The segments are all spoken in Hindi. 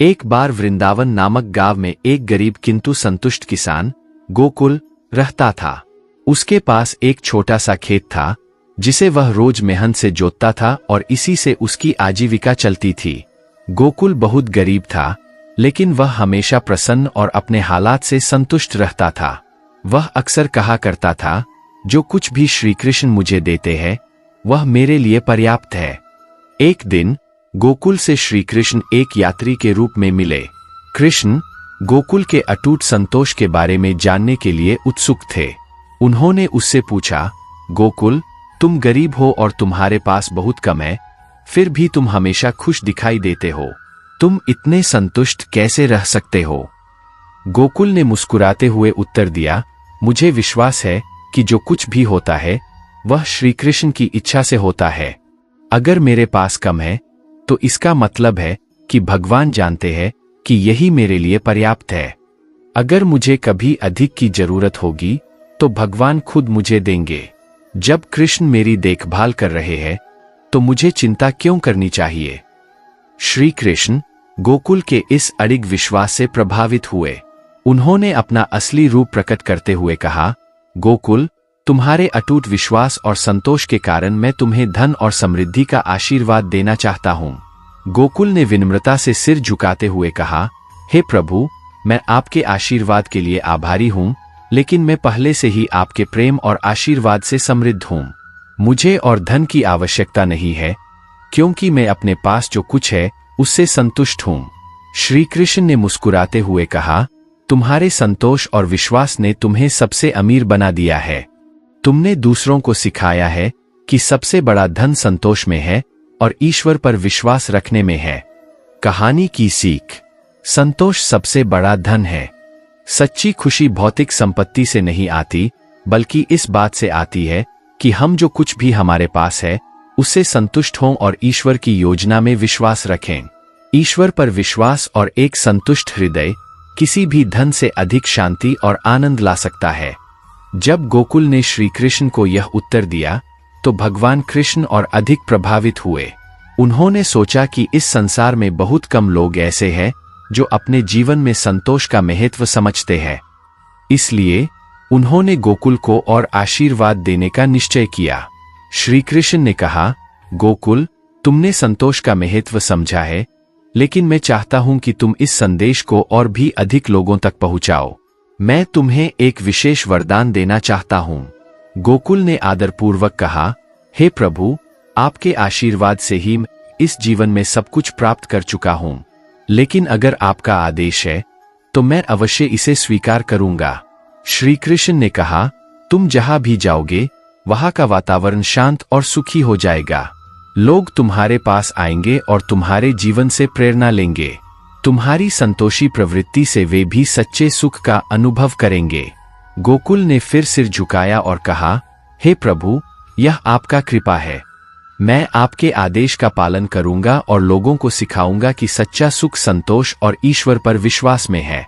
एक बार वृंदावन नामक गांव में एक गरीब किंतु संतुष्ट किसान गोकुल रहता था। उसके पास एक छोटा सा खेत था जिसे वह रोज मेहनत से जोतता था और इसी से उसकी आजीविका चलती थी। गोकुल बहुत गरीब था, लेकिन वह हमेशा प्रसन्न और अपने हालात से संतुष्ट रहता था। वह अक्सर कहा करता था, जो कुछ भी श्री कृष्ण मुझे देते हैं वह मेरे लिए पर्याप्त है। एक दिन गोकुल से श्री कृष्ण एक यात्री के रूप में मिले। कृष्ण गोकुल के अटूट संतोष के बारे में जानने के लिए उत्सुक थे। उन्होंने उससे पूछा, गोकुल, तुम गरीब हो और तुम्हारे पास बहुत कम है, फिर भी तुम हमेशा खुश दिखाई देते हो। तुम इतने संतुष्ट कैसे रह सकते हो? गोकुल ने मुस्कुराते हुए उत्तर दिया, मुझे विश्वास है कि जो कुछ भी होता है वह श्री कृष्ण की इच्छा से होता है। अगर मेरे पास कम है तो इसका मतलब है कि भगवान जानते हैं कि यही मेरे लिए पर्याप्त है। अगर मुझे कभी अधिक की जरूरत होगी तो भगवान खुद मुझे देंगे। जब कृष्ण मेरी देखभाल कर रहे हैं तो मुझे चिंता क्यों करनी चाहिए? श्री कृष्ण गोकुल के इस अडिग विश्वास से प्रभावित हुए। उन्होंने अपना असली रूप प्रकट करते हुए कहा, गोकुल, तुम्हारे अटूट विश्वास और संतोष के कारण मैं तुम्हें धन और समृद्धि का आशीर्वाद देना चाहता हूँ। गोकुल ने विनम्रता से सिर झुकाते हुए कहा, हे प्रभु, मैं आपके आशीर्वाद के लिए आभारी हूँ, लेकिन मैं पहले से ही आपके प्रेम और आशीर्वाद से समृद्ध हूँ। मुझे और धन की आवश्यकता नहीं है, क्योंकि मैं अपने पास जो कुछ है उससे संतुष्ट हूँ। श्री कृष्ण ने मुस्कुराते हुए कहा, तुम्हारे संतोष और विश्वास ने तुम्हें सबसे अमीर बना दिया है। तुमने दूसरों को सिखाया है कि सबसे बड़ा धन संतोष में है और ईश्वर पर विश्वास रखने में है। कहानी की सीख, संतोष सबसे बड़ा धन है। सच्ची खुशी भौतिक संपत्ति से नहीं आती, बल्कि इस बात से आती है कि हम जो कुछ भी हमारे पास है उससे संतुष्ट हों और ईश्वर की योजना में विश्वास रखें। ईश्वर पर विश्वास और एक संतुष्ट हृदय किसी भी धन से अधिक शांति और आनंद ला सकता है। जब गोकुल ने श्री कृष्ण को यह उत्तर दिया तो भगवान कृष्ण और अधिक प्रभावित हुए। उन्होंने सोचा कि इस संसार में बहुत कम लोग ऐसे हैं जो अपने जीवन में संतोष का महत्व समझते हैं। इसलिए उन्होंने गोकुल को और आशीर्वाद देने का निश्चय किया। श्री कृष्ण ने कहा, गोकुल, तुमने संतोष का महत्व समझा है, लेकिन मैं चाहता हूं कि तुम इस संदेश को और भी अधिक लोगों तक पहुंचाओ। मैं तुम्हें एक विशेष वरदान देना चाहता हूं। गोकुल ने आदरपूर्वक कहा, हे प्रभु, आपके आशीर्वाद से ही मैं इस जीवन में सब कुछ प्राप्त कर चुका हूं, लेकिन अगर आपका आदेश है तो मैं अवश्य इसे स्वीकार करूंगा। श्री कृष्ण ने कहा, तुम जहां भी जाओगे वहां का वातावरण शांत और सुखी हो जाएगा। लोग तुम्हारे पास आएंगे और तुम्हारे जीवन से प्रेरणा लेंगे। तुम्हारी संतोषी प्रवृत्ति से वे भी सच्चे सुख का अनुभव करेंगे। गोकुल ने फिर सिर झुकाया और कहा, हे प्रभु, यह आपका कृपा है। मैं आपके आदेश का पालन करूंगा और लोगों को सिखाऊंगा कि सच्चा सुख संतोष और ईश्वर पर विश्वास में है।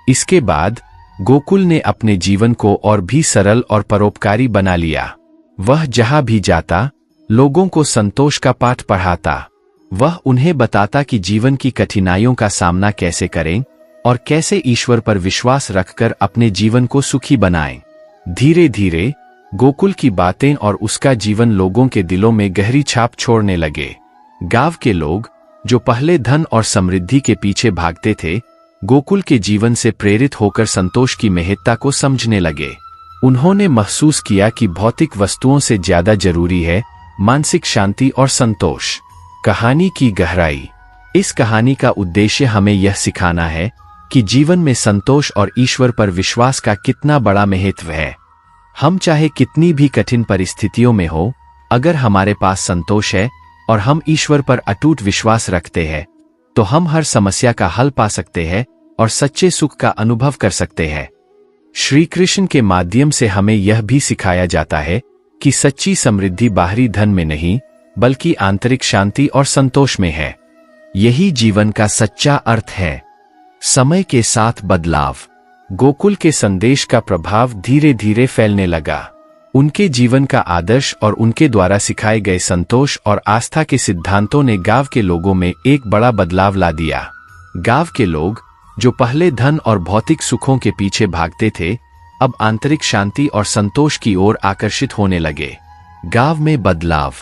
इसके बाद गोकुल ने अपने जीवन को और भी सरल और परोपकारी बना लिया। वह जहां भी जाता लोगों को संतोष का पाठ पढ़ाता। वह उन्हें बताता कि जीवन की कठिनाइयों का सामना कैसे करें और कैसे ईश्वर पर विश्वास रखकर अपने जीवन को सुखी बनाएं। धीरे धीरे गोकुल की बातें और उसका जीवन लोगों के दिलों में गहरी छाप छोड़ने लगे। गांव के लोग जो पहले धन और समृद्धि के पीछे भागते थे, गोकुल के जीवन से प्रेरित होकर संतोष की महत्ता को समझने लगे। उन्होंने महसूस किया कि भौतिक वस्तुओं से ज्यादा जरूरी है मानसिक शांति और संतोष। कहानी की गहराई, इस कहानी का उद्देश्य हमें यह सिखाना है कि जीवन में संतोष और ईश्वर पर विश्वास का कितना बड़ा महत्व है। हम चाहे कितनी भी कठिन परिस्थितियों में हो, अगर हमारे पास संतोष है और हम ईश्वर पर अटूट विश्वास रखते हैं तो हम हर समस्या का हल पा सकते हैं और सच्चे सुख का अनुभव कर सकते हैं। श्री कृष्ण के माध्यम से हमें यह भी सिखाया जाता है कि सच्ची समृद्धि बाहरी धन में नहीं, बल्कि आंतरिक शांति और संतोष में है। यही जीवन का सच्चा अर्थ है। समय के साथ बदलाव, गोकुल के संदेश का प्रभाव धीरे धीरे फैलने लगा। उनके जीवन का आदर्श और उनके द्वारा सिखाए गए संतोष और आस्था के सिद्धांतों ने गांव के लोगों में एक बड़ा बदलाव ला दिया। गांव के लोग, जो पहले धन और भौतिक सुखों के पीछे भागते थे, अब आंतरिक शांति और संतोष की ओर आकर्षित होने लगे। गांव में बदलाव।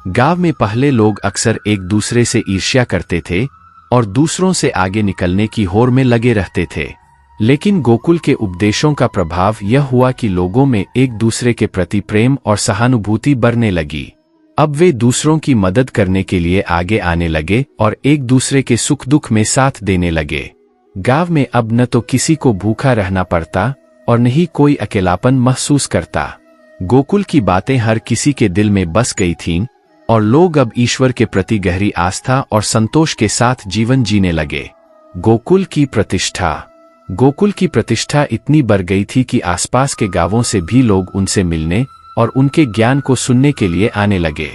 गांव में पहले लोग अक्सर एक दूसरे से ईर्ष्या करते थे और दूसरों से आगे निकलने की होड़ में लगे रहते थे। लेकिन गोकुल के उपदेशों का प्रभाव यह हुआ कि लोगों में एक दूसरे के प्रति प्रेम और सहानुभूति बढ़ने लगी। अब वे दूसरों की मदद करने के लिए आगे आने लगे और एक दूसरे के सुख दुख में साथ देने लगे। गांव में अब न तो किसी को भूखा रहना पड़ता और न ही कोई अकेलापन महसूस करता। गोकुल की बातें हर किसी के दिल में बस गई थीं और लोग अब ईश्वर के प्रति गहरी आस्था और संतोष के साथ जीवन जीने लगे। गोकुल की प्रतिष्ठा। गोकुल की प्रतिष्ठा इतनी बढ़ गई थी कि आसपास के गांवों से भी लोग उनसे मिलने और उनके ज्ञान को सुनने के लिए आने लगे।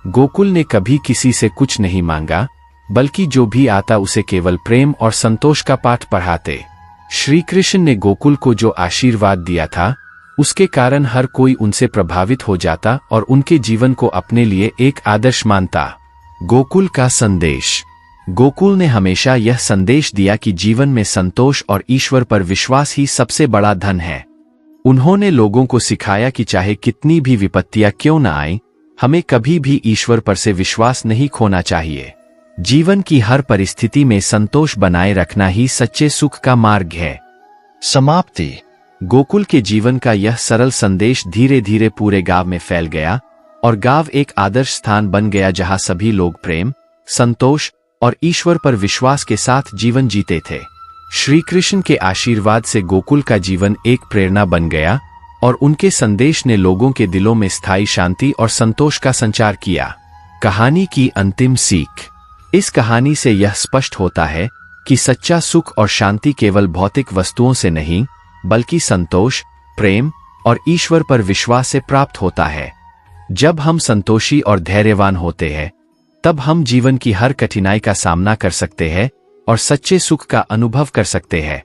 गोकुल ने कभी किसी से कुछ नहीं मांगा, बल्कि जो भी आता उसे केवल प्रेम और संतोष का पाठ पढ़ाते। श्री कृष्ण ने गोकुल को जो आशीर्वाद दिया था, उसके कारण हर कोई उनसे प्रभावित हो जाता और उनके जीवन को अपने लिए एक आदर्श मानता। गोकुल का संदेश। गोकुल ने हमेशा यह संदेश दिया कि जीवन में संतोष और ईश्वर पर विश्वास ही सबसे बड़ा धन है। उन्होंने लोगों को सिखाया कि चाहे कितनी भी विपत्तियां क्यों न आए, हमें कभी भी ईश्वर पर से विश्वास नहीं खोना चाहिए। जीवन की हर परिस्थिति में संतोष बनाए रखना ही सच्चे सुख का मार्ग है। समाप्ति। गोकुल के जीवन का यह सरल संदेश धीरे धीरे पूरे गांव में फैल गया और गांव एक आदर्श स्थान बन गया जहां सभी लोग प्रेम, संतोष और ईश्वर पर विश्वास के साथ जीवन जीते थे। श्री कृष्ण के आशीर्वाद से गोकुल का जीवन एक प्रेरणा बन गया और उनके संदेश ने लोगों के दिलों में स्थायी शांति और संतोष का संचार किया। कहानी की अंतिम सीख। इस कहानी से यह स्पष्ट होता है कि सच्चा सुख और शांति केवल भौतिक वस्तुओं से नहीं, बल्कि संतोष, प्रेम और ईश्वर पर विश्वास से प्राप्त होता है। जब हम संतोषी और धैर्यवान होते हैं, तब हम जीवन की हर कठिनाई का सामना कर सकते हैं और सच्चे सुख का अनुभव कर सकते हैं।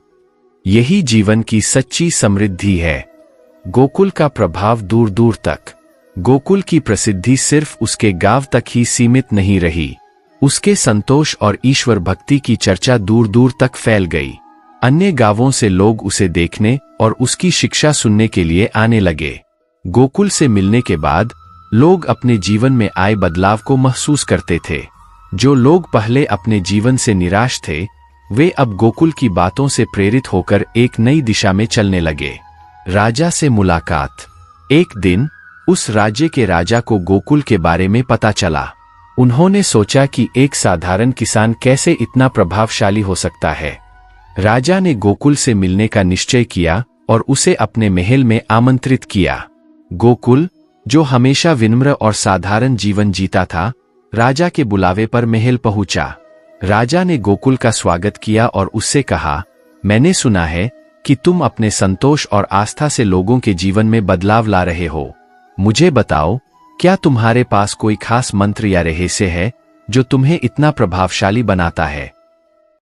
यही जीवन की सच्ची समृद्धि है। गोकुल का प्रभाव दूर दूर तक। गोकुल की प्रसिद्धि सिर्फ उसके गांव तक ही सीमित नहीं रही। उसके संतोष और ईश्वर भक्ति की चर्चा दूर दूर तक फैल गई। अन्य गांवों से लोग उसे देखने और उसकी शिक्षा सुनने के लिए आने लगे। गोकुल से मिलने के बाद लोग अपने जीवन में आए बदलाव को महसूस करते थे। जो लोग पहले अपने जीवन से निराश थे, वे अब गोकुल की बातों से प्रेरित होकर एक नई दिशा में चलने लगे। राजा से मुलाकात। एक दिन उस राज्य के राजा को गोकुल के बारे में पता चला। उन्होंने सोचा कि एक साधारण किसान कैसे इतना प्रभावशाली हो सकता है। राजा ने गोकुल से मिलने का निश्चय किया और उसे अपने महल में आमंत्रित किया। गोकुल, जो हमेशा विनम्र और साधारण जीवन जीता था, राजा के बुलावे पर महल पहुंचा। राजा ने गोकुल का स्वागत किया और उससे कहा, मैंने सुना है कि तुम अपने संतोष और आस्था से लोगों के जीवन में बदलाव ला रहे हो। मुझे बताओ, क्या तुम्हारे पास कोई खास मंत्र या रहस्य है जो तुम्हें इतना प्रभावशाली बनाता है?